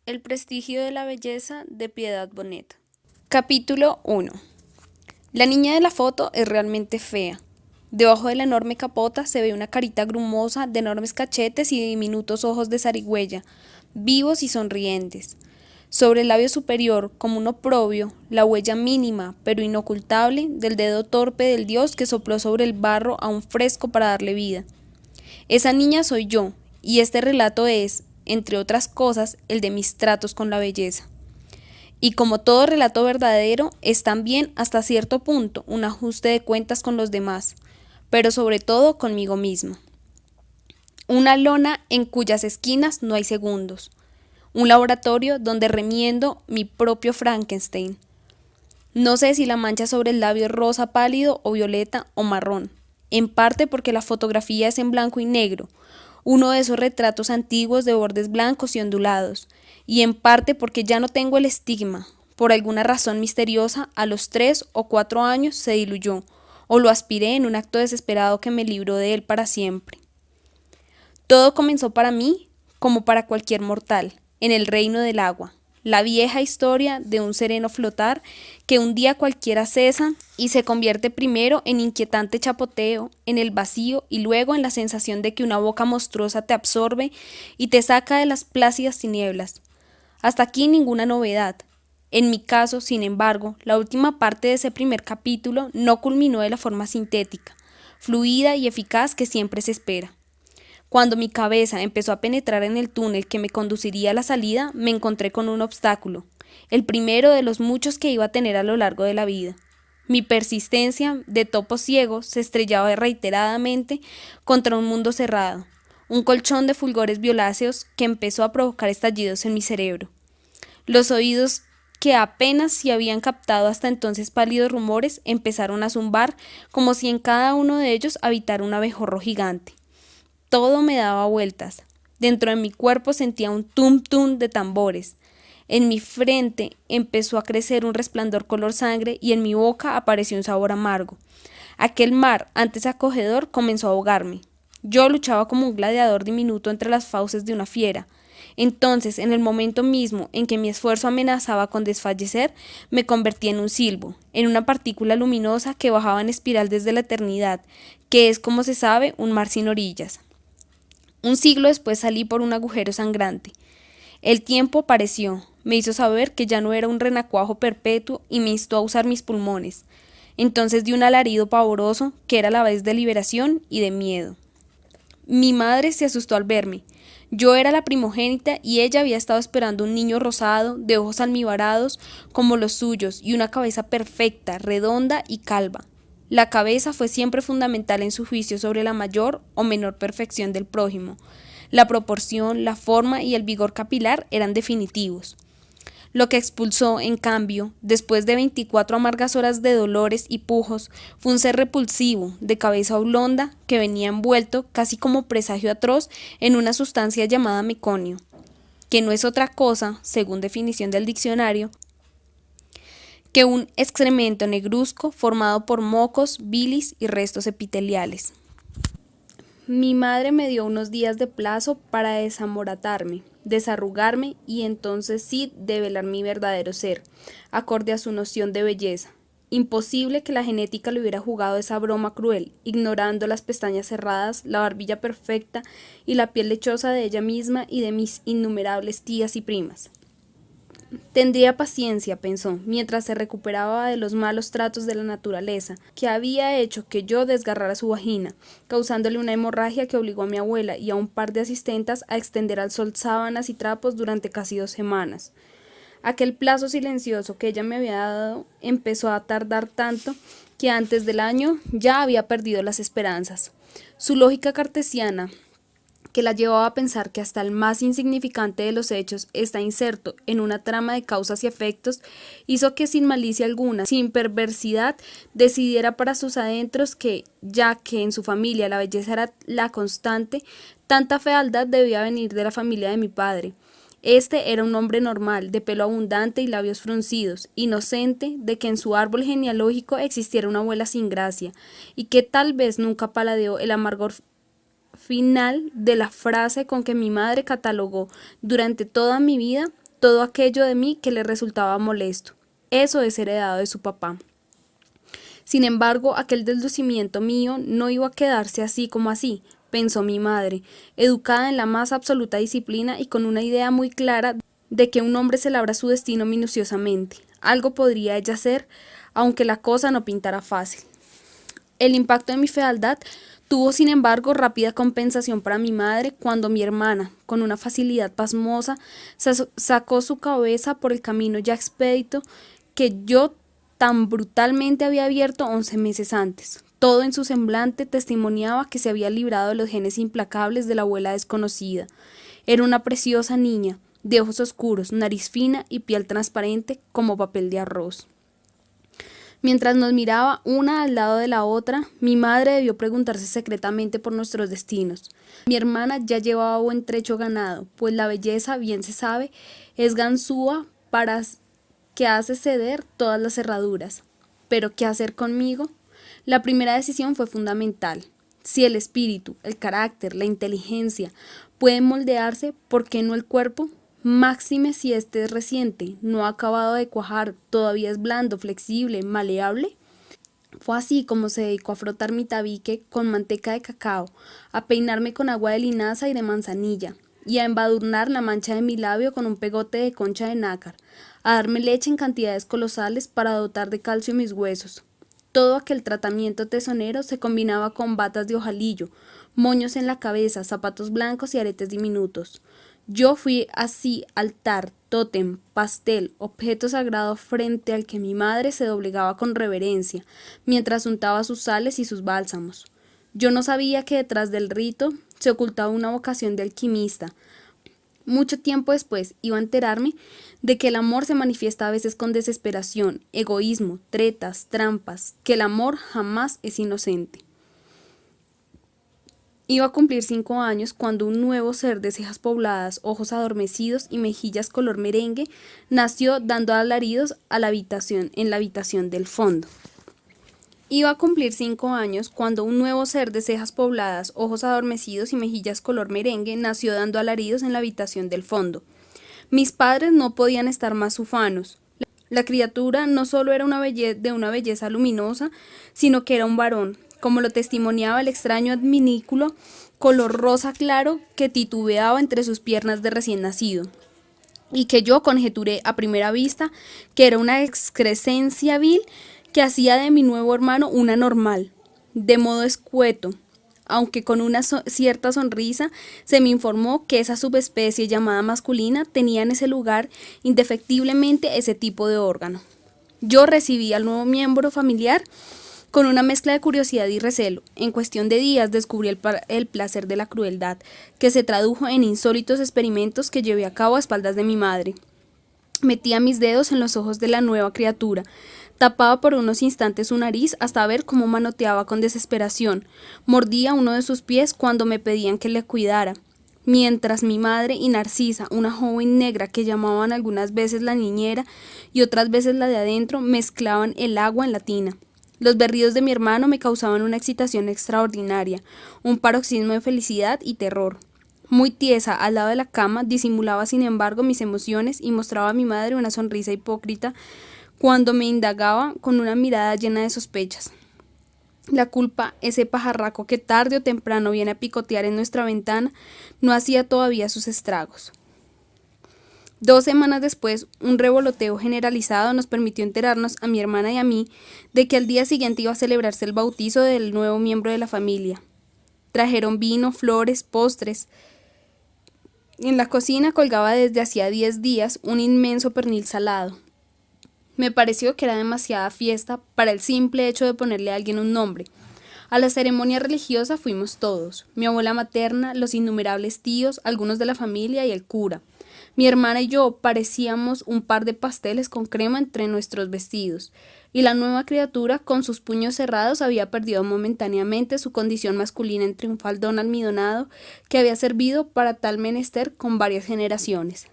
El prestigio de la belleza de Piedad Bonet. Capítulo 1. La niña de la foto es realmente fea. Debajo de la enorme capota se ve una carita grumosa de enormes cachetes y diminutos ojos de zarigüeya, vivos y sonrientes. Sobre el labio superior, como un oprobio, la huella mínima, pero inocultable, del dedo torpe del dios que sopló sobre el barro aún fresco para darle vida. Esa niña soy yo, y este relato es, entre otras cosas, el de mis tratos con la belleza. Y como todo relato verdadero, es también, hasta cierto punto, un ajuste de cuentas con los demás, pero sobre todo conmigo mismo. Una lona en cuyas esquinas no hay segundos. Un laboratorio donde remiendo mi propio Frankenstein. No sé si la mancha sobre el labio es rosa pálido o violeta o marrón, en parte porque la fotografía es en blanco y negro, uno de esos retratos antiguos de bordes blancos y ondulados, y en parte porque ya no tengo el estigma. Por alguna razón misteriosa, a los 3 o 4 años se diluyó, o lo aspiré en un acto desesperado que me libró de él para siempre. Todo comenzó para mí, como para cualquier mortal, en el reino del agua, la vieja historia de un sereno flotar que un día cualquiera cesa y se convierte primero en inquietante chapoteo en el vacío y luego en la sensación de que una boca monstruosa te absorbe y te saca de las plácidas tinieblas. Hasta aquí ninguna novedad. En mi caso, sin embargo, la última parte de ese primer capítulo no culminó de la forma sintética, fluida y eficaz que siempre se espera. Cuando mi cabeza empezó a penetrar en el túnel que me conduciría a la salida, me encontré con un obstáculo, el primero de los muchos que iba a tener a lo largo de la vida. Mi persistencia de topo ciego se estrellaba reiteradamente contra un mundo cerrado, un colchón de fulgores violáceos que empezó a provocar estallidos en mi cerebro. Los oídos que apenas si habían captado hasta entonces pálidos rumores empezaron a zumbar como si en cada uno de ellos habitara un abejorro gigante. Todo me daba vueltas. Dentro de mi cuerpo sentía un tum-tum de tambores. En mi frente empezó a crecer un resplandor color sangre y en mi boca apareció un sabor amargo. Aquel mar, antes acogedor, comenzó a ahogarme. Yo luchaba como un gladiador diminuto entre las fauces de una fiera. Entonces, en el momento mismo en que mi esfuerzo amenazaba con desfallecer, me convertí en un silbo, en una partícula luminosa que bajaba en espiral desde la eternidad, que es, como se sabe, un mar sin orillas. Un siglo después salí por un agujero sangrante. El tiempo pareció, me hizo saber que ya no era un renacuajo perpetuo y me instó a usar mis pulmones. Entonces di un alarido pavoroso que era a la vez de liberación y de miedo. Mi madre se asustó al verme. Yo era la primogénita y ella había estado esperando un niño rosado, de ojos almibarados como los suyos y una cabeza perfecta, redonda y calva. La cabeza fue siempre fundamental en su juicio sobre la mayor o menor perfección del prójimo. La proporción, la forma y el vigor capilar eran definitivos. Lo que expulsó, en cambio, después de 24 amargas horas de dolores y pujos, fue un ser repulsivo, de cabeza oblonga, que venía envuelto, casi como presagio atroz, en una sustancia llamada meconio, que no es otra cosa, según definición del diccionario, que un excremento negruzco formado por mocos, bilis y restos epiteliales. Mi madre me dio unos días de plazo para desamoratarme, desarrugarme y entonces sí develar mi verdadero ser, acorde a su noción de belleza. Imposible que la genética le hubiera jugado esa broma cruel, ignorando las pestañas cerradas, la barbilla perfecta y la piel lechosa de ella misma y de mis innumerables tías y primas. Tendría paciencia, pensó, mientras se recuperaba de los malos tratos de la naturaleza, que había hecho que yo desgarrara su vagina, causándole una hemorragia que obligó a mi abuela y a un par de asistentas a extender al sol sábanas y trapos durante casi 2 semanas. Aquel plazo silencioso que ella me había dado empezó a tardar tanto que antes del año ya había perdido las esperanzas. Su lógica cartesiana, que la llevaba a pensar que hasta el más insignificante de los hechos está inserto en una trama de causas y efectos, hizo que sin malicia alguna, sin perversidad, decidiera para sus adentros que, ya que en su familia la belleza era la constante, tanta fealdad debía venir de la familia de mi padre. Este era un hombre normal, de pelo abundante y labios fruncidos, inocente de que en su árbol genealógico existiera una abuela sin gracia, y que tal vez nunca paladeó el amargor final de la frase con que mi madre catalogó durante toda mi vida todo aquello de mí que le resultaba molesto. Eso es heredado de su papá. Sin embargo, aquel deslucimiento mío no iba a quedarse así como así, pensó mi madre, educada en la más absoluta disciplina y con una idea muy clara de que un hombre se labra su destino minuciosamente. Algo podría ella hacer, aunque la cosa no pintara fácil. El impacto de mi fealdad tuvo, sin embargo, rápida compensación para mi madre cuando mi hermana, con una facilidad pasmosa, sacó su cabeza por el camino ya expedito que yo tan brutalmente había abierto 11 meses antes. Todo en su semblante testimoniaba que se había librado de los genes implacables de la abuela desconocida. Era una preciosa niña, de ojos oscuros, nariz fina y piel transparente como papel de arroz. Mientras nos miraba una al lado de la otra, mi madre debió preguntarse secretamente por nuestros destinos. Mi hermana ya llevaba buen trecho ganado, pues la belleza, bien se sabe, es ganzúa para que hace ceder todas las cerraduras. Pero ¿qué hacer conmigo? La primera decisión fue fundamental. Si el espíritu, el carácter, la inteligencia pueden moldearse, ¿por qué no el cuerpo? Máxime si este es reciente, no ha acabado de cuajar, todavía es blando, flexible, maleable. Fue así como se dedicó a frotar mi tabique con manteca de cacao, a peinarme con agua de linaza y de manzanilla, y a embadurnar la mancha de mi labio con un pegote de concha de nácar, a darme leche en cantidades colosales para dotar de calcio mis huesos. Todo aquel tratamiento tesonero se combinaba con batas de hojalillo, moños en la cabeza, zapatos blancos y aretes diminutos. Yo fui así altar, tótem, pastel, objeto sagrado frente al que mi madre se doblegaba con reverencia, mientras untaba sus sales y sus bálsamos. Yo no sabía que detrás del rito se ocultaba una vocación de alquimista. Mucho tiempo después iba a enterarme de que el amor se manifiesta a veces con desesperación, egoísmo, tretas, trampas, que el amor jamás es inocente. Iba a cumplir 5 años cuando un nuevo ser de cejas pobladas, ojos adormecidos y mejillas color merengue nació dando alaridos a la habitación, en la habitación del fondo. Iba a cumplir 5 años cuando un nuevo ser de cejas pobladas, ojos adormecidos y mejillas color merengue nació dando alaridos en la habitación del fondo. Mis padres no podían estar más ufanos. La criatura no solo era de una belleza luminosa, sino que era un varón, como lo testimoniaba el extraño adminículo color rosa claro que titubeaba entre sus piernas de recién nacido, y que yo conjeturé a primera vista que era una excrescencia vil que hacía de mi nuevo hermano un anormal, de modo escueto, aunque con una cierta sonrisa se me informó que esa subespecie llamada masculina tenía en ese lugar indefectiblemente ese tipo de órgano. Yo recibí al nuevo miembro familiar con una mezcla de curiosidad y recelo. En cuestión de días descubrí el placer de la crueldad, que se tradujo en insólitos experimentos que llevé a cabo a espaldas de mi madre. Metía mis dedos en los ojos de la nueva criatura, tapaba por unos instantes su nariz hasta ver cómo manoteaba con desesperación, mordía uno de sus pies cuando me pedían que le cuidara, mientras mi madre y Narcisa, una joven negra que llamaban algunas veces la niñera y otras veces la de adentro, mezclaban el agua en la tina. Los berridos de mi hermano me causaban una excitación extraordinaria, un paroxismo de felicidad y terror. Muy tiesa, al lado de la cama, disimulaba sin embargo mis emociones y mostraba a mi madre una sonrisa hipócrita cuando me indagaba con una mirada llena de sospechas. La culpa, ese pajarraco que tarde o temprano viene a picotear en nuestra ventana, no hacía todavía sus estragos. 2 semanas después, un revoloteo generalizado nos permitió enterarnos a mi hermana y a mí de que al día siguiente iba a celebrarse el bautizo del nuevo miembro de la familia. Trajeron vino, flores, postres. En la cocina colgaba desde hacía 10 días un inmenso pernil salado. Me pareció que era demasiada fiesta para el simple hecho de ponerle a alguien un nombre. A la ceremonia religiosa fuimos todos, mi abuela materna, los innumerables tíos, algunos de la familia y el cura. Mi hermana y yo parecíamos un par de pasteles con crema entre nuestros vestidos, y la nueva criatura, con sus puños cerrados, había perdido momentáneamente su condición masculina entre un faldón almidonado que había servido para tal menester con varias generaciones.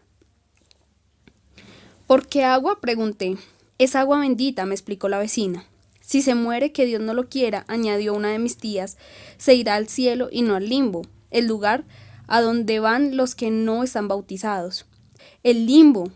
¿Por qué agua?, pregunté. Es agua bendita, me explicó la vecina. Si se muere, que Dios no lo quiera, añadió una de mis tías, se irá al cielo y no al limbo, el lugar a donde van los que no están bautizados. El limbo.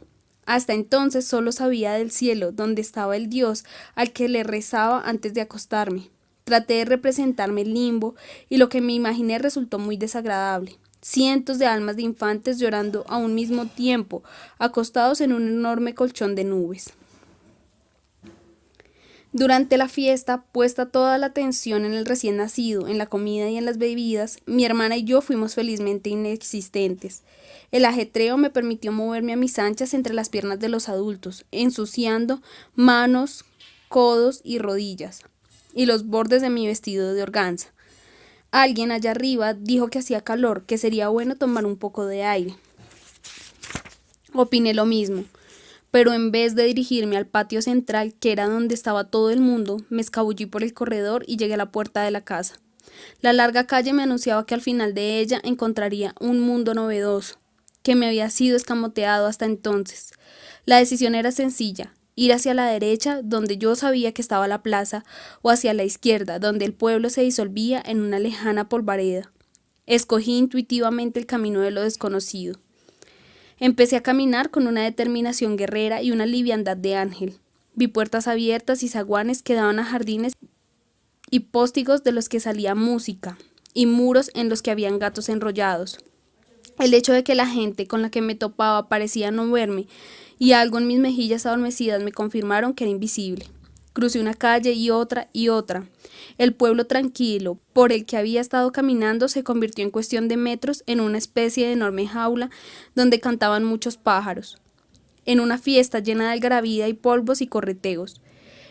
Hasta entonces solo sabía del cielo, donde estaba el Dios al que le rezaba antes de acostarme. Traté de representarme el limbo y lo que me imaginé resultó muy desagradable. Cientos de almas de infantes llorando a un mismo tiempo, acostados en un enorme colchón de nubes. Durante la fiesta, puesta toda la atención en el recién nacido, en la comida y en las bebidas, mi hermana y yo fuimos felizmente inexistentes. El ajetreo me permitió moverme a mis anchas entre las piernas de los adultos, ensuciando manos, codos y rodillas, y los bordes de mi vestido de organza. Alguien allá arriba dijo que hacía calor, que sería bueno tomar un poco de aire. Opiné lo mismo, pero en vez de dirigirme al patio central, que era donde estaba todo el mundo, me escabullí por el corredor y llegué a la puerta de la casa. La larga calle me anunciaba que al final de ella encontraría un mundo novedoso, que me había sido escamoteado hasta entonces. La decisión era sencilla: ir hacia la derecha, donde yo sabía que estaba la plaza, o hacia la izquierda, donde el pueblo se disolvía en una lejana polvareda. Escogí intuitivamente el camino de lo desconocido. Empecé a caminar con una determinación guerrera y una liviandad de ángel. Vi puertas abiertas y zaguanes que daban a jardines y póstigos de los que salía música, y muros en los que habían gatos enrollados. El hecho de que la gente con la que me topaba parecía no verme, y algo en mis mejillas adormecidas me confirmaron que era invisible. Crucé una calle y otra y otra. El pueblo tranquilo por el que había estado caminando se convirtió en cuestión de metros en una especie de enorme jaula donde cantaban muchos pájaros, en una fiesta llena de algarabía y polvos y correteos.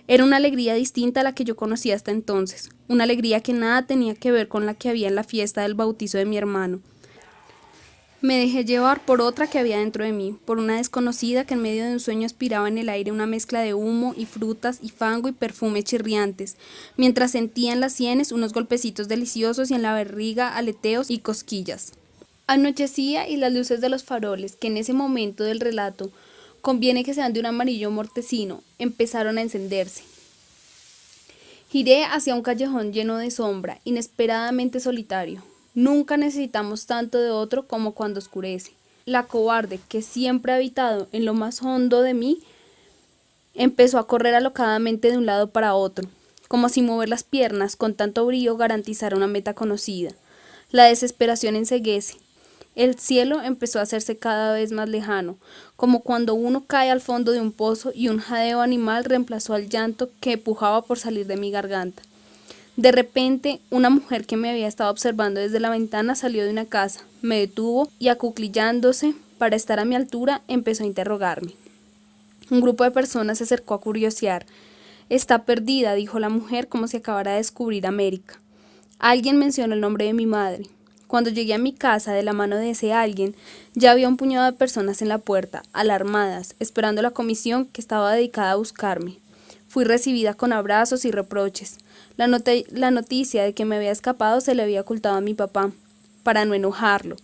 Era una alegría distinta a la que yo conocía hasta entonces, una alegría que nada tenía que ver con la que había en la fiesta del bautizo de mi hermano. Me dejé llevar por otra que había dentro de mí, por una desconocida que en medio de un sueño aspiraba en el aire una mezcla de humo y frutas y fango y perfumes chirriantes, mientras sentía en las sienes unos golpecitos deliciosos y en la barriga aleteos y cosquillas. Anochecía y las luces de los faroles, que en ese momento del relato conviene que sean de un amarillo mortecino, empezaron a encenderse. Giré hacia un callejón lleno de sombra, inesperadamente solitario. Nunca necesitamos tanto de otro como cuando oscurece. La cobarde, que siempre ha habitado en lo más hondo de mí, empezó a correr alocadamente de un lado para otro, como si mover las piernas con tanto brío garantizara una meta conocida. La desesperación enceguece. El cielo empezó a hacerse cada vez más lejano, como cuando uno cae al fondo de un pozo y un jadeo animal reemplazó al llanto que pujaba por salir de mi garganta. De repente, una mujer que me había estado observando desde la ventana salió de una casa, me detuvo y, acuclillándose para estar a mi altura, empezó a interrogarme. Un grupo de personas se acercó a curiosear. «Está perdida», dijo la mujer como si acabara de descubrir América. Alguien mencionó el nombre de mi madre. Cuando llegué a mi casa de la mano de ese alguien, ya había un puñado de personas en la puerta, alarmadas, esperando la comisión que estaba dedicada a buscarme. Fui recibida con abrazos y reproches. La noticia de que me había escapado se le había ocultado a mi papá, para no enojarlo.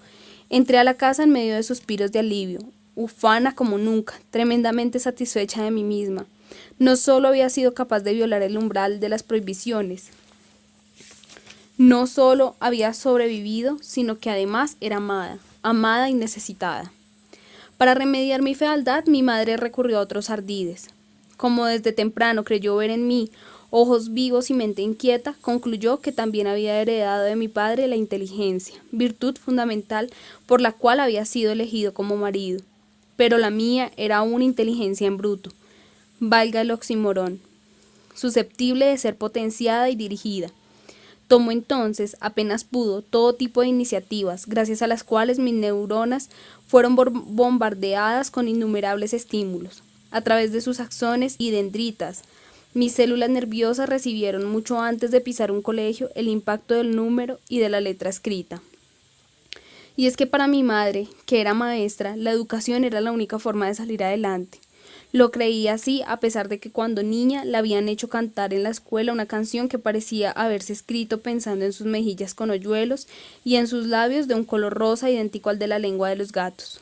Entré a la casa en medio de suspiros de alivio, ufana como nunca, tremendamente satisfecha de mí misma. No solo había sido capaz de violar el umbral de las prohibiciones, no solo había sobrevivido, sino que además era amada, amada y necesitada. Para remediar mi fealdad, mi madre recurrió a otros ardides. Como desde temprano creyó ver en mí ojos vivos y mente inquieta, concluyó que también había heredado de mi padre la inteligencia, virtud fundamental por la cual había sido elegido como marido. Pero la mía era una inteligencia en bruto, valga el oxímoron, susceptible de ser potenciada y dirigida. Tomó entonces, apenas pudo, todo tipo de iniciativas, gracias a las cuales mis neuronas fueron bombardeadas con innumerables estímulos. A través de sus axones y dendritas, mis células nerviosas recibieron, mucho antes de pisar un colegio, el impacto del número y de la letra escrita. Y es que para mi madre, que era maestra, la educación era la única forma de salir adelante. Lo creía así a pesar de que cuando niña la habían hecho cantar en la escuela una canción que parecía haberse escrito pensando en sus mejillas con hoyuelos y en sus labios de un color rosa idéntico al de la lengua de los gatos.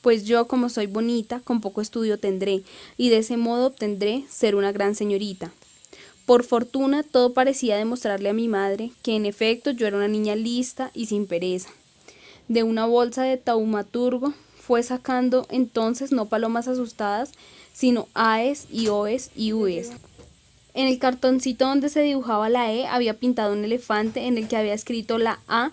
Pues yo, como soy bonita, con poco estudio tendré, y de ese modo obtendré ser una gran señorita. Por fortuna, todo parecía demostrarle a mi madre que en efecto yo era una niña lista y sin pereza. De una bolsa de taumaturgo fue sacando entonces no palomas asustadas, sino aes y oes y ues. En el cartoncito donde se dibujaba la E había pintado un elefante, en el que había escrito la A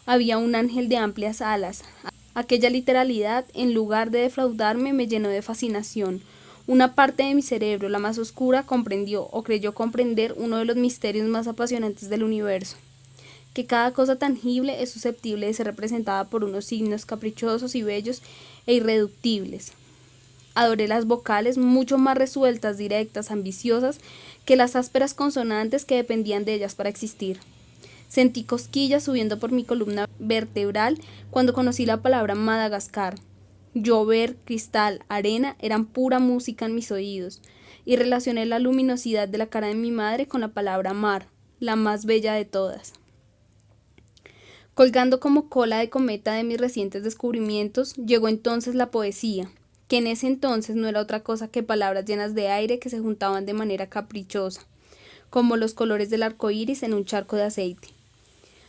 había un ángel de amplias alas. Aquella literalidad, en lugar de defraudarme, me llenó de fascinación. Una parte de mi cerebro, la más oscura, comprendió o creyó comprender uno de los misterios más apasionantes del universo: que cada cosa tangible es susceptible de ser representada por unos signos caprichosos y bellos e irreductibles. Adoré las vocales, mucho más resueltas, directas, ambiciosas, que las ásperas consonantes que dependían de ellas para existir. Sentí cosquillas subiendo por mi columna vertebral cuando conocí la palabra Madagascar. Llover, cristal, arena eran pura música en mis oídos, y relacioné la luminosidad de la cara de mi madre con la palabra mar, la más bella de todas. Colgando como cola de cometa de mis recientes descubrimientos, llegó entonces la poesía, que en ese entonces no era otra cosa que palabras llenas de aire que se juntaban de manera caprichosa, como los colores del arco iris en un charco de aceite.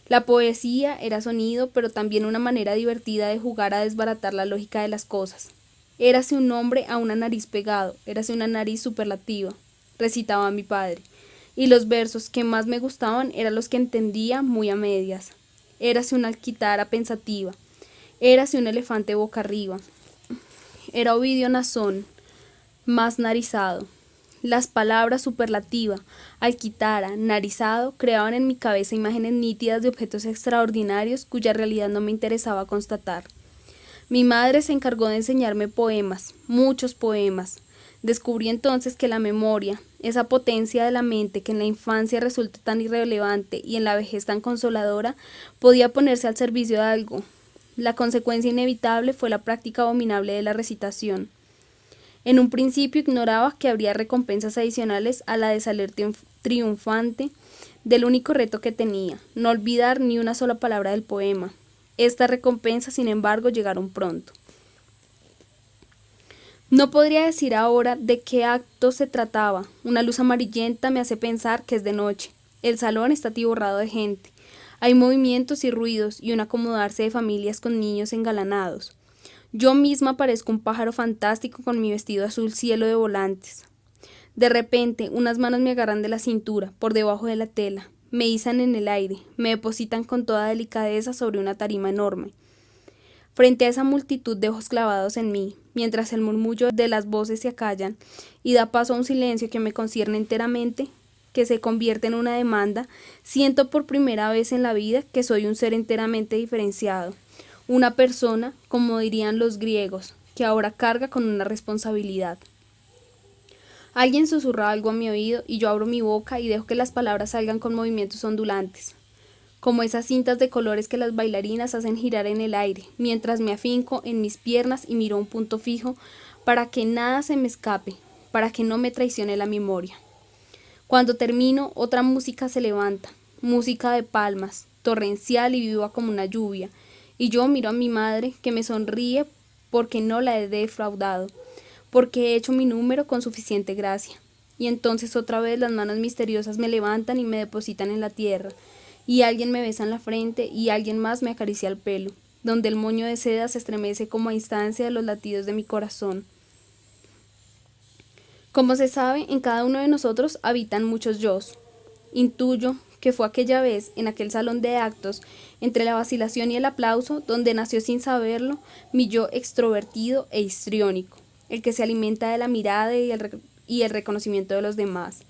La poesía era sonido, pero también una manera divertida de jugar a desbaratar la lógica de las cosas. Érase un hombre a una nariz pegado, érase una nariz superlativa, recitaba mi padre, y los versos que más me gustaban eran los que entendía muy a medias. Érase una guitarra pensativa, érase un elefante boca arriba. Era Ovidio Nazón, más narizado. Las palabras superlativa, alquitara, narizado creaban en mi cabeza imágenes nítidas de objetos extraordinarios cuya realidad no me interesaba constatar. Mi madre se encargó de enseñarme poemas, muchos poemas. Descubrí entonces que la memoria, esa potencia de la mente que en la infancia resulta tan irrelevante y en la vejez tan consoladora, podía ponerse al servicio de algo. La consecuencia inevitable fue la práctica abominable de la recitación. En un principio ignoraba que habría recompensas adicionales a la de salir triunfante del único reto que tenía, no olvidar ni una sola palabra del poema. Estas recompensas, sin embargo, llegaron pronto. No podría decir ahora de qué acto se trataba. Una luz amarillenta me hace pensar que es de noche. El salón está atiborrado de gente. Hay movimientos y ruidos y un acomodarse de familias con niños engalanados. Yo misma parezco un pájaro fantástico con mi vestido azul cielo de volantes. De repente, unas manos me agarran de la cintura, por debajo de la tela, me izan en el aire, me depositan con toda delicadeza sobre una tarima enorme. Frente a esa multitud de ojos clavados en mí, mientras el murmullo de las voces se acallan y da paso a un silencio que me concierne enteramente, que se convierte en una demanda, siento por primera vez en la vida que soy un ser enteramente diferenciado. Una persona, como dirían los griegos, que ahora carga con una responsabilidad. Alguien susurra algo a mi oído y yo abro mi boca y dejo que las palabras salgan con movimientos ondulantes, como esas cintas de colores que las bailarinas hacen girar en el aire, mientras me afinco en mis piernas y miro un punto fijo para que nada se me escape, para que no me traicione la memoria. Cuando termino, otra música se levanta, música de palmas, torrencial y viva como una lluvia, y yo miro a mi madre, que me sonríe porque no la he defraudado, porque he hecho mi número con suficiente gracia. Y entonces otra vez las manos misteriosas me levantan y me depositan en la tierra, y alguien me besa en la frente y alguien más me acaricia el pelo, donde el moño de seda se estremece como a instancia de los latidos de mi corazón. Como se sabe, en cada uno de nosotros habitan muchos yos. Intuyo que fue aquella vez, en aquel salón de actos, entre la vacilación y el aplauso, donde nació sin saberlo mi yo extrovertido e histriónico, el que se alimenta de la mirada y el reconocimiento de los demás.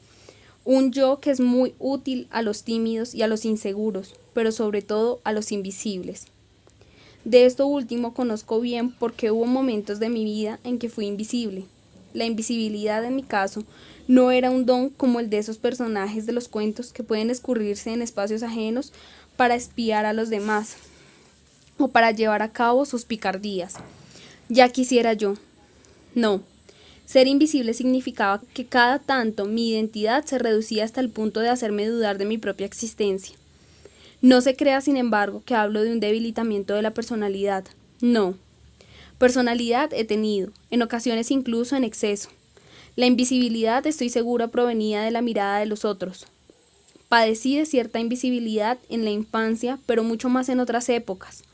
Un yo que es muy útil a los tímidos y a los inseguros, pero sobre todo a los invisibles. De esto último conozco bien porque hubo momentos de mi vida en que fui invisible. La invisibilidad, en mi caso, no era un don como el de esos personajes de los cuentos que pueden escurrirse en espacios ajenos para espiar a los demás o para llevar a cabo sus picardías. Ya quisiera yo. No. Ser invisible significaba que cada tanto mi identidad se reducía hasta el punto de hacerme dudar de mi propia existencia. No se crea, sin embargo, que hablo de un debilitamiento de la personalidad. No. Personalidad he tenido, en ocasiones incluso en exceso. La invisibilidad, estoy segura, provenía de la mirada de los otros. Padecí de cierta invisibilidad en la infancia, pero mucho más en otras épocas.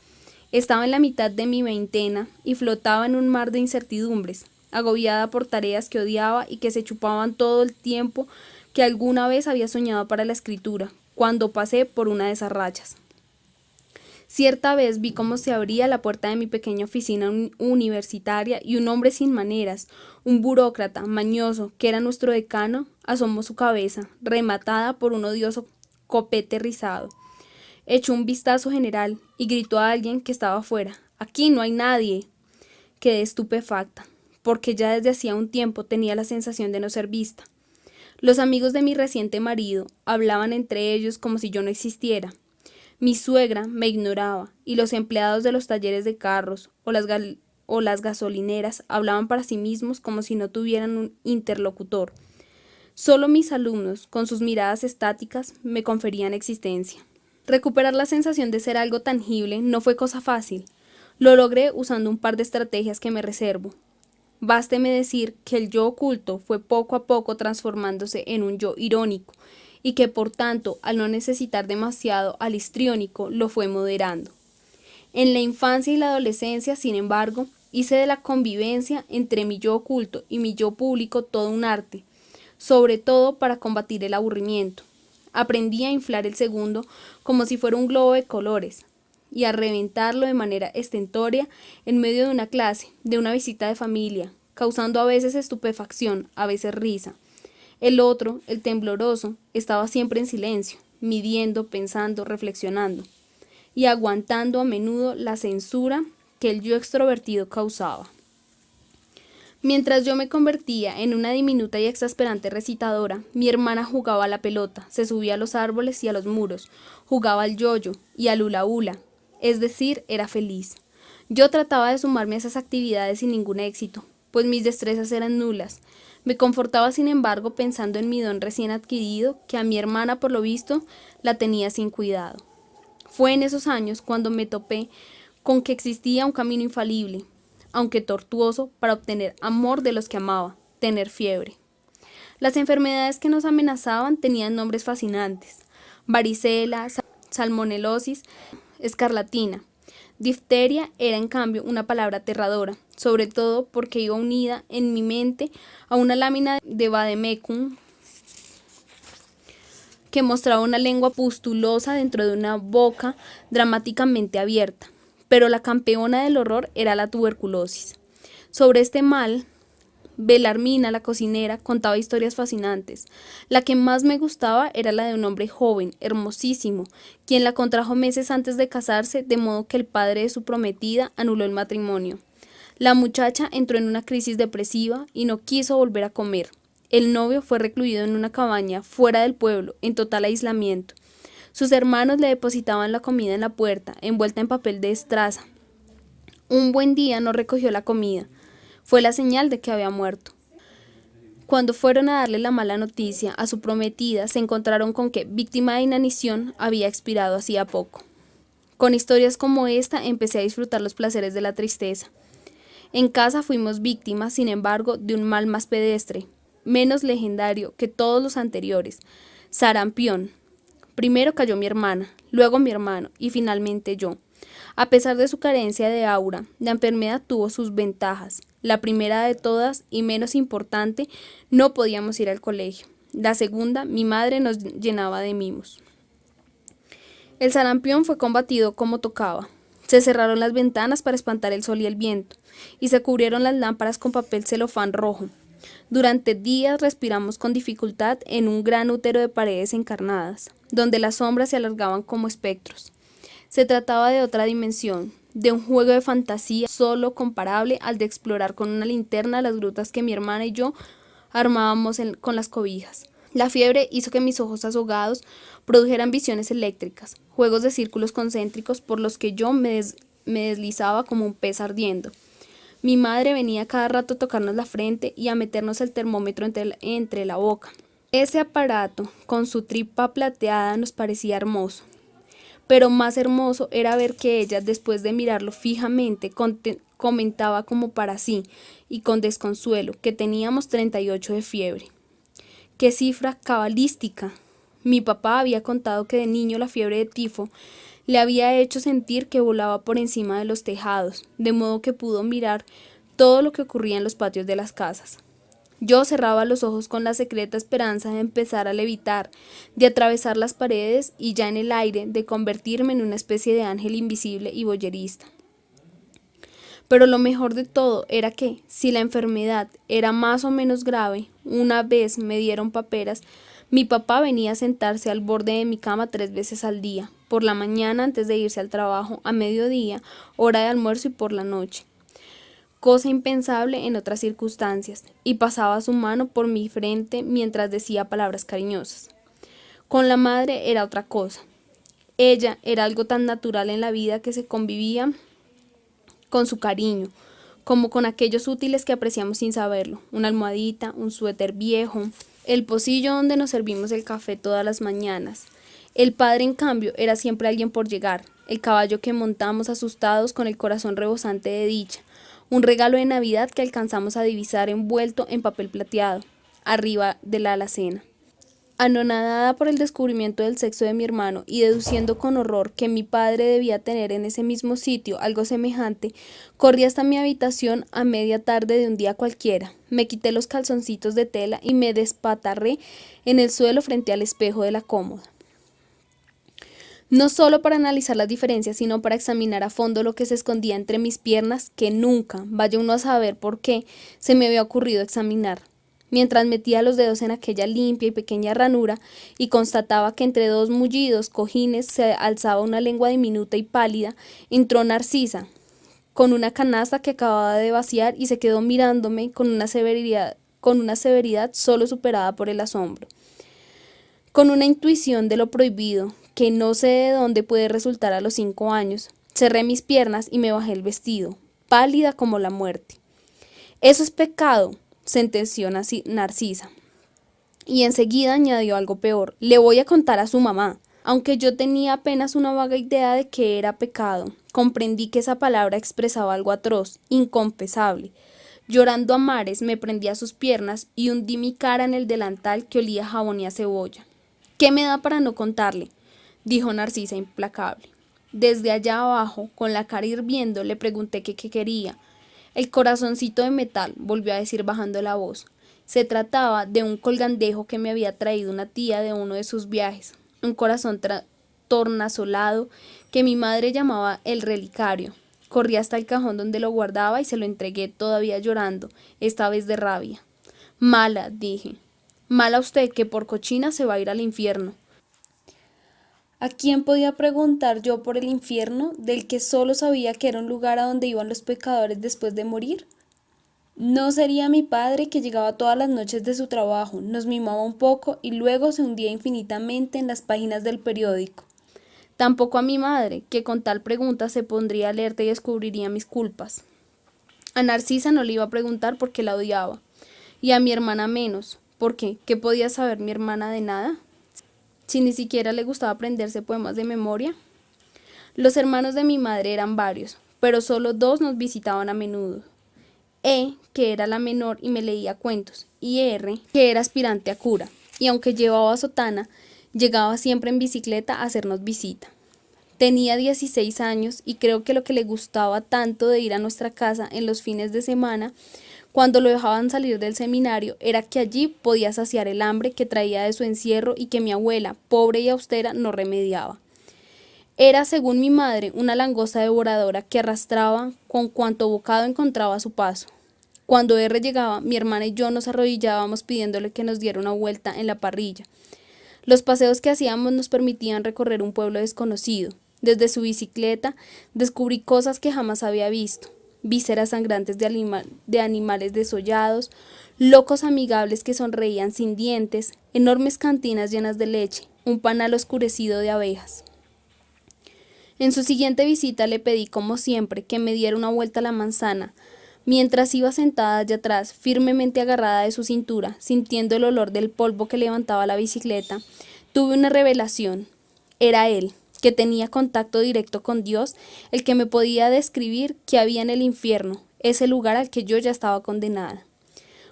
Estaba en la mitad de mi veintena y flotaba en un mar de incertidumbres, agobiada por tareas que odiaba y que se chupaban todo el tiempo que alguna vez había soñado para la escritura, cuando pasé por una de esas rachas. Cierta vez vi cómo se abría la puerta de mi pequeña oficina universitaria y un hombre sin maneras, un burócrata mañoso que era nuestro decano, asomó su cabeza, rematada por un odioso copete rizado. Echó un vistazo general y gritó a alguien que estaba afuera: «¡Aquí no hay nadie!». Quedé estupefacta, porque ya desde hacía un tiempo tenía la sensación de no ser vista. Los amigos de mi reciente marido hablaban entre ellos como si yo no existiera. Mi suegra me ignoraba y los empleados de los talleres de carros o las gasolineras hablaban para sí mismos como si no tuvieran un interlocutor. Solo mis alumnos, con sus miradas estáticas, me conferían existencia. Recuperar la sensación de ser algo tangible no fue cosa fácil. Lo logré usando un par de estrategias que me reservo. Básteme decir que el yo oculto fue poco a poco transformándose en un yo irónico, y que por tanto, al no necesitar demasiado al histriónico, lo fue moderando. En la infancia y la adolescencia, sin embargo, hice de la convivencia entre mi yo oculto y mi yo público todo un arte, sobre todo para combatir el aburrimiento. Aprendí a inflar el segundo como si fuera un globo de colores, y a reventarlo de manera estentórea en medio de una clase, de una visita de familia, causando a veces estupefacción, a veces risa. El otro, el tembloroso, estaba siempre en silencio, midiendo, pensando, reflexionando, y aguantando a menudo la censura que el yo extrovertido causaba. Mientras yo me convertía en una diminuta y exasperante recitadora, mi hermana jugaba a la pelota, se subía a los árboles y a los muros, jugaba al yoyo y al hula hula, es decir, era feliz. Yo trataba de sumarme a esas actividades sin ningún éxito, pues mis destrezas eran nulas. Me confortaba, sin embargo, pensando en mi don recién adquirido, que a mi hermana, por lo visto, la tenía sin cuidado. Fue en esos años cuando me topé con que existía un camino infalible, aunque tortuoso, para obtener amor de los que amaba: tener fiebre. Las enfermedades que nos amenazaban tenían nombres fascinantes: varicela, salmonelosis, escarlatina. Difteria era, en cambio, una palabra aterradora, sobre todo porque iba unida en mi mente a una lámina de vademecum que mostraba una lengua pustulosa dentro de una boca dramáticamente abierta. Pero la campeona del horror era la tuberculosis. Sobre este mal, Belarmina, la cocinera, contaba historias fascinantes. La que más me gustaba era la de un hombre joven, hermosísimo, quien la contrajo meses antes de casarse, de modo que el padre de su prometida anuló el matrimonio. La muchacha entró en una crisis depresiva y no quiso volver a comer. El novio fue recluido en una cabaña fuera del pueblo, en total aislamiento. Sus hermanos le depositaban la comida en la puerta, envuelta en papel de estraza. Un buen día no recogió la comida. Fue la señal de que había muerto. Cuando fueron a darle la mala noticia a su prometida, se encontraron con que, víctima de inanición, había expirado hacía poco. Con historias como esta empecé a disfrutar los placeres de la tristeza. En casa fuimos víctimas, sin embargo, de un mal más pedestre, menos legendario que todos los anteriores: sarampión. Primero cayó mi hermana, luego mi hermano y finalmente yo. A pesar de su carencia de aura, la enfermedad tuvo sus ventajas. La primera de todas, y menos importante, no podíamos ir al colegio. La segunda, mi madre nos llenaba de mimos. El sarampión fue combatido como tocaba. Se cerraron las ventanas para espantar el sol y el viento, y se cubrieron las lámparas con papel celofán rojo. Durante días respiramos con dificultad en un gran útero de paredes encarnadas, donde las sombras se alargaban como espectros. Se trataba de otra dimensión, de un juego de fantasía solo comparable al de explorar con una linterna las grutas que mi hermana y yo armábamos con las cobijas. La fiebre hizo que mis ojos azogados produjeran visiones eléctricas, juegos de círculos concéntricos por los que yo me deslizaba como un pez ardiendo. Mi madre venía cada rato a tocarnos la frente y a meternos el termómetro entre la boca. Ese aparato, con su tripa plateada, nos parecía hermoso. Pero más hermoso era ver que ella, después de mirarlo fijamente, comentaba como para sí, y con desconsuelo, que teníamos 38 de fiebre. ¡Qué cifra cabalística! Mi papá había contado que de niño la fiebre de tifo Le había hecho sentir que volaba por encima de los tejados, de modo que pudo mirar todo lo que ocurría en los patios de las casas. Yo cerraba los ojos con la secreta esperanza de empezar a levitar, de atravesar las paredes y ya en el aire de convertirme en una especie de ángel invisible y voyerista. Pero lo mejor de todo era que, si la enfermedad era más o menos grave, una vez me dieron paperas, mi papá venía a sentarse al borde de mi cama 3 veces al día, por la mañana antes de irse al trabajo, a mediodía, hora de almuerzo y por la noche, cosa impensable en otras circunstancias, y pasaba su mano por mi frente mientras decía palabras cariñosas. Con la madre era otra cosa. Ella era algo tan natural en la vida que se convivía con su cariño, como con aquellos útiles que apreciamos sin saberlo, una almohadita, un suéter viejo, el pocillo donde nos servimos el café todas las mañanas. El padre, en cambio, era siempre alguien por llegar, el caballo que montamos asustados con el corazón rebosante de dicha, un regalo de Navidad que alcanzamos a divisar envuelto en papel plateado, arriba de la alacena. Anonadada por el descubrimiento del sexo de mi hermano y deduciendo con horror que mi padre debía tener en ese mismo sitio algo semejante, corrí hasta mi habitación a media tarde de un día cualquiera, me quité los calzoncitos de tela y me despatarré en el suelo frente al espejo de la cómoda. No solo para analizar las diferencias, sino para examinar a fondo lo que se escondía entre mis piernas, que nunca, vaya uno a saber por qué, se me había ocurrido examinar. Mientras metía los dedos en aquella limpia y pequeña ranura y constataba que entre 2 mullidos cojines se alzaba una lengua diminuta y pálida, entró Narcisa, con una canasta que acababa de vaciar y se quedó mirándome con una severidad solo superada por el asombro. Con una intuición de lo prohibido, que no sé de dónde puede resultar a los 5 años, cerré mis piernas y me bajé el vestido, pálida como la muerte. Eso es pecado, sentenció Narcisa. Y enseguida añadió algo peor. Le voy a contar a su mamá. Aunque yo tenía apenas una vaga idea de que era pecado, comprendí que esa palabra expresaba algo atroz, inconfesable. Llorando a mares me prendí a sus piernas y hundí mi cara en el delantal que olía a jabón y a cebolla. ¿Qué me da para no contarle?, dijo Narcisa implacable. Desde allá abajo, con la cara hirviendo, le pregunté qué quería. El corazoncito de metal, volvió a decir bajando la voz. Se trataba de un colgandejo que me había traído una tía de uno de sus viajes, un corazón tornasolado que mi madre llamaba el relicario. Corrí hasta el cajón donde lo guardaba y se lo entregué todavía llorando, esta vez de rabia. Mala, dije. Mala usted, que por cochina se va a ir al infierno. ¿A quién podía preguntar yo por el infierno, del que solo sabía que era un lugar a donde iban los pecadores después de morir? No sería mi padre, que llegaba todas las noches de su trabajo, nos mimaba un poco y luego se hundía infinitamente en las páginas del periódico. Tampoco a mi madre, que con tal pregunta se pondría alerta y descubriría mis culpas. A Narcisa no le iba a preguntar porque la odiaba, y a mi hermana menos, porque ¿qué podía saber mi hermana de nada? Si ni siquiera le gustaba aprenderse poemas de memoria. Los hermanos de mi madre eran varios, pero solo 2 nos visitaban a menudo. Que era la menor y me leía cuentos, y R, que era aspirante a cura, y aunque llevaba sotana, llegaba siempre en bicicleta a hacernos visita. Tenía 16 años y creo que lo que le gustaba tanto de ir a nuestra casa en los fines de semana, cuando lo dejaban salir del seminario, era que allí podía saciar el hambre que traía de su encierro y que mi abuela, pobre y austera, no remediaba. Era, según mi madre, una langosta devoradora que arrastraba con cuanto bocado encontraba a su paso. Cuando R llegaba, mi hermana y yo nos arrodillábamos pidiéndole que nos diera una vuelta en la parrilla. Los paseos que hacíamos nos permitían recorrer un pueblo desconocido. Desde su bicicleta descubrí cosas que jamás había visto. Vísceras sangrantes de animales desollados, locos amigables que sonreían sin dientes, enormes cantinas llenas de leche, un panal oscurecido de abejas. En su siguiente visita le pedí, como siempre, que me diera una vuelta a la manzana, mientras iba sentada allá atrás, firmemente agarrada de su cintura, sintiendo el olor del polvo que levantaba la bicicleta. Tuve una revelación. Era él, que tenía contacto directo con Dios, el que me podía describir qué había en el infierno, ese lugar al que yo ya estaba condenada.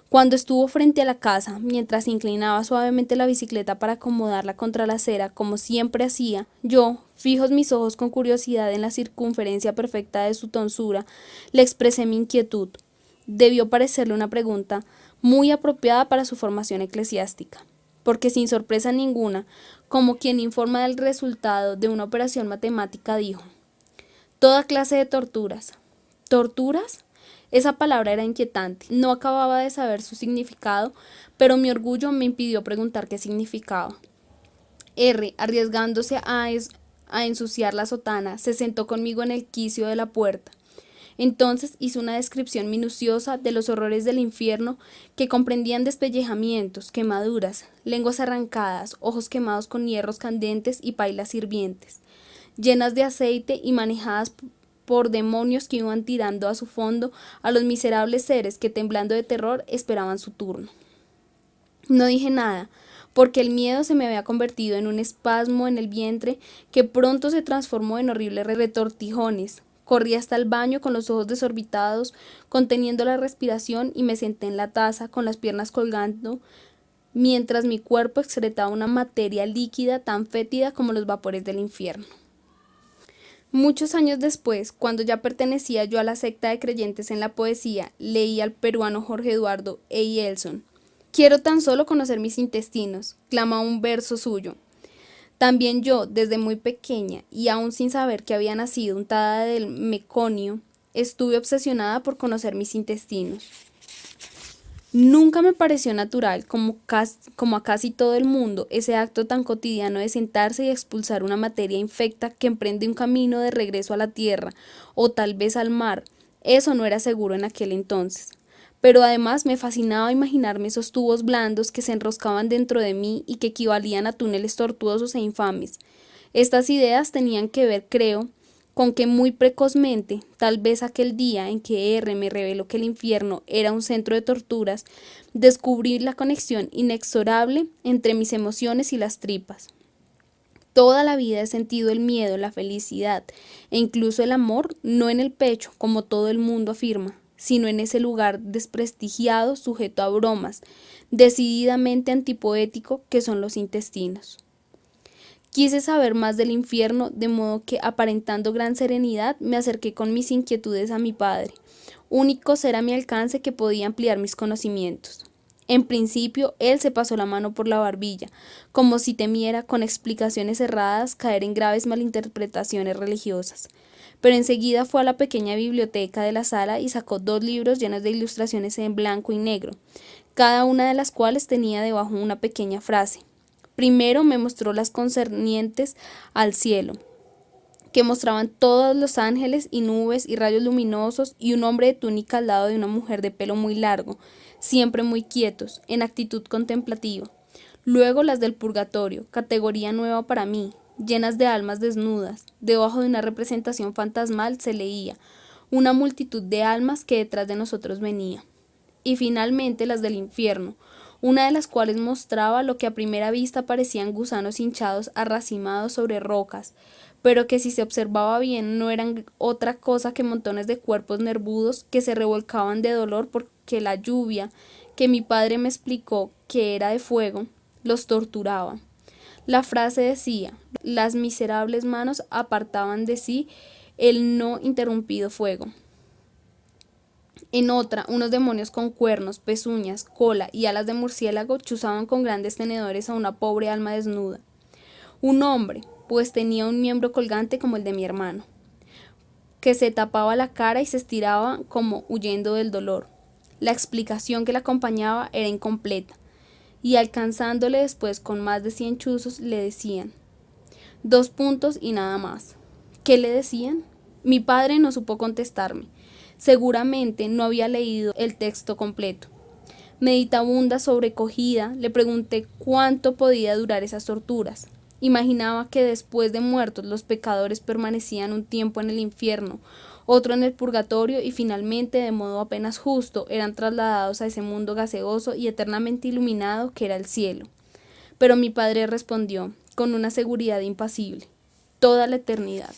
Cuando estuvo frente a la casa, mientras inclinaba suavemente la bicicleta para acomodarla contra la acera, como siempre hacía, yo, fijos mis ojos con curiosidad en la circunferencia perfecta de su tonsura, le expresé mi inquietud. Debió parecerle una pregunta muy apropiada para su formación eclesiástica, porque sin sorpresa ninguna, como quien informa del resultado de una operación matemática, dijo: toda clase de torturas. ¿Torturas? Esa palabra era inquietante. No acababa de saber su significado, pero mi orgullo me impidió preguntar qué significaba. R, arriesgándose a ensuciar la sotana, se sentó conmigo en el quicio de la puerta. Entonces hizo una descripción minuciosa de los horrores del infierno, que comprendían despellejamientos, quemaduras, lenguas arrancadas, ojos quemados con hierros candentes y pailas hirvientes, llenas de aceite y manejadas por demonios que iban tirando a su fondo a los miserables seres que, temblando de terror, esperaban su turno. No dije nada, porque el miedo se me había convertido en un espasmo en el vientre que pronto se transformó en horribles retortijones. Corrí hasta el baño con los ojos desorbitados, conteniendo la respiración, y me senté en la taza con las piernas colgando, mientras mi cuerpo excretaba una materia líquida tan fétida como los vapores del infierno. Muchos años después, cuando ya pertenecía yo a la secta de creyentes en la poesía, leí al peruano Jorge Eduardo Eyelson. Quiero tan solo conocer mis intestinos, clama un verso suyo. También yo, desde muy pequeña, y aún sin saber que había nacido untada del meconio, estuve obsesionada por conocer mis intestinos. Nunca me pareció natural, como a casi todo el mundo, ese acto tan cotidiano de sentarse y expulsar una materia infecta que emprende un camino de regreso a la tierra, o tal vez al mar. Eso no era seguro en aquel entonces. Pero además me fascinaba imaginarme esos tubos blandos que se enroscaban dentro de mí y que equivalían a túneles tortuosos e infames. Estas ideas tenían que ver, creo, con que muy precozmente, tal vez aquel día en que R me reveló que el infierno era un centro de torturas, descubrí la conexión inexorable entre mis emociones y las tripas. Toda la vida he sentido el miedo, la felicidad e incluso el amor, no en el pecho, como todo el mundo afirma, sino en ese lugar desprestigiado, sujeto a bromas, decididamente antipoético, que son los intestinos. Quise saber más del infierno, de modo que, aparentando gran serenidad, me acerqué con mis inquietudes a mi padre, único ser a mi alcance que podía ampliar mis conocimientos. En principio, él se pasó la mano por la barbilla, como si temiera, con explicaciones erradas, caer en graves malinterpretaciones religiosas. Pero enseguida fue a la pequeña biblioteca de la sala y sacó 2 libros llenos de ilustraciones en blanco y negro, cada una de las cuales tenía debajo una pequeña frase. Primero me mostró las concernientes al cielo, que mostraban todos los ángeles y nubes y rayos luminosos y un hombre de túnica al lado de una mujer de pelo muy largo, siempre muy quietos, en actitud contemplativa. Luego las del purgatorio, categoría nueva para mí, llenas de almas desnudas. Debajo de una representación fantasmal se leía: una multitud de almas que detrás de nosotros venía. Y finalmente las del infierno, una de las cuales mostraba lo que a primera vista parecían gusanos hinchados arracimados sobre rocas, pero que si se observaba bien no eran otra cosa que montones de cuerpos nervudos que se revolcaban de dolor porque la lluvia, que mi padre me explicó que era de fuego, los torturaba. La frase decía: las miserables manos apartaban de sí el no interrumpido fuego. En otra, unos demonios con cuernos, pezuñas, cola y alas de murciélago chuzaban con grandes tenedores a una pobre alma desnuda. Un hombre, pues tenía un miembro colgante como el de mi hermano, que se tapaba la cara y se estiraba como huyendo del dolor. La explicación que la acompañaba era incompleta, y alcanzándole después con más de 100 chuzos, le decían: 2 puntos y nada más. ¿Qué le decían? Mi padre no supo contestarme. Seguramente no había leído el texto completo. Meditabunda, sobrecogida, le pregunté cuánto podía durar esas torturas. Imaginaba que después de muertos los pecadores permanecían un tiempo en el infierno, otro en el purgatorio y finalmente, de modo apenas justo, eran trasladados a ese mundo gaseoso y eternamente iluminado que era el cielo. Pero mi padre respondió, con una seguridad impasible: toda la eternidad.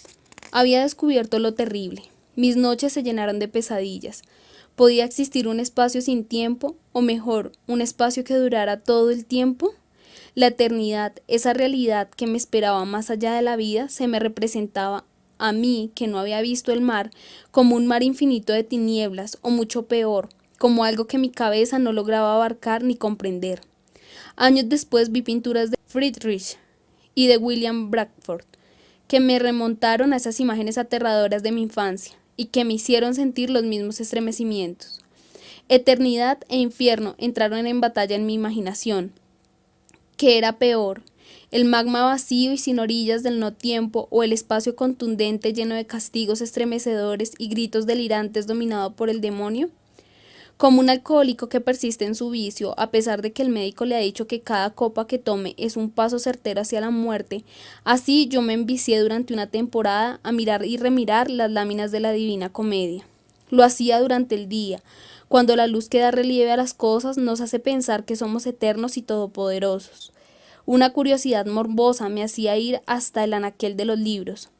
Había descubierto lo terrible. Mis noches se llenaron de pesadillas. ¿Podía existir un espacio sin tiempo, o mejor, un espacio que durara todo el tiempo? La eternidad, esa realidad que me esperaba más allá de la vida, se me representaba a mí, que no había visto el mar, como un mar infinito de tinieblas, o mucho peor, como algo que mi cabeza no lograba abarcar ni comprender. Años después vi pinturas de Friedrich y de William Bradford, que me remontaron a esas imágenes aterradoras de mi infancia y que me hicieron sentir los mismos estremecimientos. Eternidad e infierno entraron en batalla en mi imaginación. ¿Qué era peor? ¿El magma vacío y sin orillas del no tiempo, o el espacio contundente lleno de castigos estremecedores y gritos delirantes dominado por el demonio? Como un alcohólico que persiste en su vicio, a pesar de que el médico le ha dicho que cada copa que tome es un paso certero hacia la muerte, así yo me envicié durante una temporada a mirar y remirar las láminas de la Divina Comedia. Lo hacía durante el día, cuando la luz que da relieve a las cosas nos hace pensar que somos eternos y todopoderosos. Una curiosidad morbosa me hacía ir hasta el anaquel de los libros,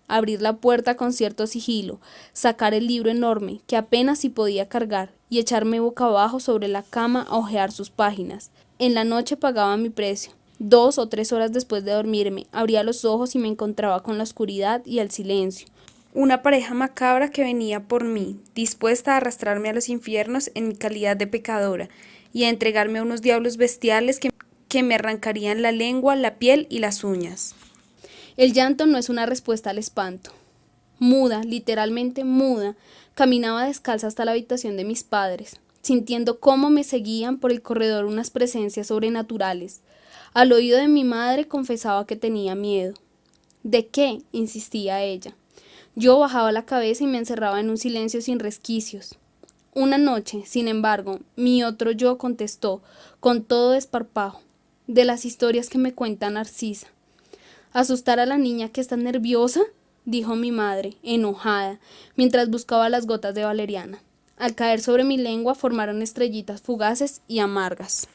abrir la puerta con cierto sigilo, sacar el libro enorme, que apenas si podía cargar, y echarme boca abajo sobre la cama a hojear sus páginas. En la noche pagaba mi precio. 2 o 3 horas después de dormirme, abría los ojos y me encontraba con la oscuridad y el silencio. Una pareja macabra que venía por mí, dispuesta a arrastrarme a los infiernos en mi calidad de pecadora, y a entregarme a unos diablos bestiales que me arrancarían la lengua, la piel y las uñas. El llanto no es una respuesta al espanto. Muda, literalmente muda, caminaba descalza hasta la habitación de mis padres, sintiendo cómo me seguían por el corredor unas presencias sobrenaturales. Al oído de mi madre confesaba que tenía miedo. ¿De qué?, insistía ella. Yo bajaba la cabeza y me encerraba en un silencio sin resquicios. Una noche, sin embargo, mi otro yo contestó, con todo desparpajo, de las historias que me cuenta Narcisa. ¿Asustar a la niña que está nerviosa?, dijo mi madre, enojada, mientras buscaba las gotas de valeriana. Al caer sobre mi lengua formaron estrellitas fugaces y amargas.